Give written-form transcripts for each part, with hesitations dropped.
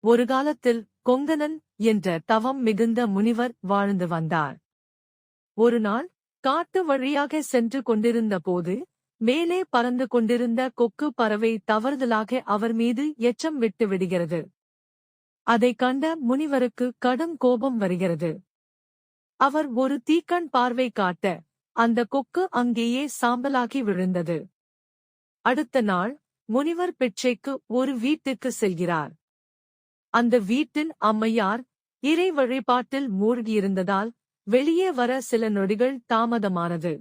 ஒரு காலத்தில் கொங்கணன் என்ற தவம் மிகுந்த முனிவர் வாழ்ந்து வந்தார். ஒருநாள் காட்டு வழியாக சென்று கொண்டிருந்த போது மேலே பறந்து கொண்டிருந்த கொக்கு பறவை தவறுதலாக அவர் மீது எச்சம் விட்டு விடுகிறது. அதைக் கண்ட முனிவருக்கு கடும் கோபம் வருகிறது. அவர் ஒரு தீக்கண் பார்வை காட்ட அந்த கொக்கு அங்கேயே சாம்பலாகி விழுந்தது. அடுத்த நாள் முனிவர் பிச்சைக்கு ஒரு வீட்டுக்கு செல்கிறார். அந்த வீட்டின் அம்மையார் இறை வழிபாட்டில் மூழ்கியிருந்ததால் வெளியே வர சில நொடிகள் தாமதமானது.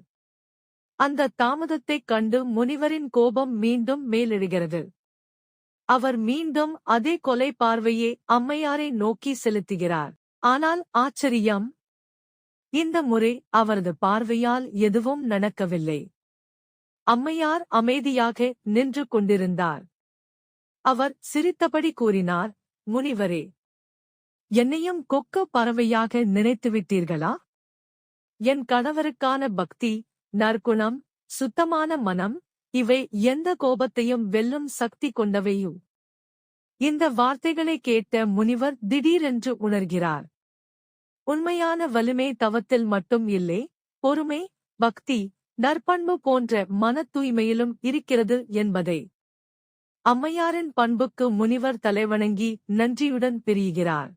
அந்த தாமதத்தைக் கண்டு முனிவரின் கோபம் மீண்டும் மேலெழுகிறது. அவர் மீண்டும் அதே கொலை பார்வையே அம்மையாரை நோக்கி செலுத்துகிறார். ஆனால் ஆச்சரியம்! இந்த முறை அவரது பார்வையால் எதுவும் நடக்கவில்லை. அம்மையார் அமைதியாக நின்று கொண்டிருந்தார். அவர் சிரித்தபடி கூறினார், முனிவரே, என்னையும் கொக்கு பறவையாக நினைத்துவிட்டீர்களா? என் கணவருக்கான பக்தி, நற்குணம், சுத்தமான மனம், இவை எந்த கோபத்தையும் வெல்லும் சக்தி கொண்டவையும். இந்த வார்த்தைகளை கேட்ட முனிவர் திடீரென்று உணர்கிறார். உண்மையான வலிமை தவத்தில் மட்டும் இல்லை, பொறுமை, பக்தி, நற்பண்பு போன்ற மன தூய்மையிலும் இருக்கிறது என்பதை. அம்மையாரின் பண்புக்கு முனிவர் தலைவணங்கி நன்றியுடன் பிரிகிறார்.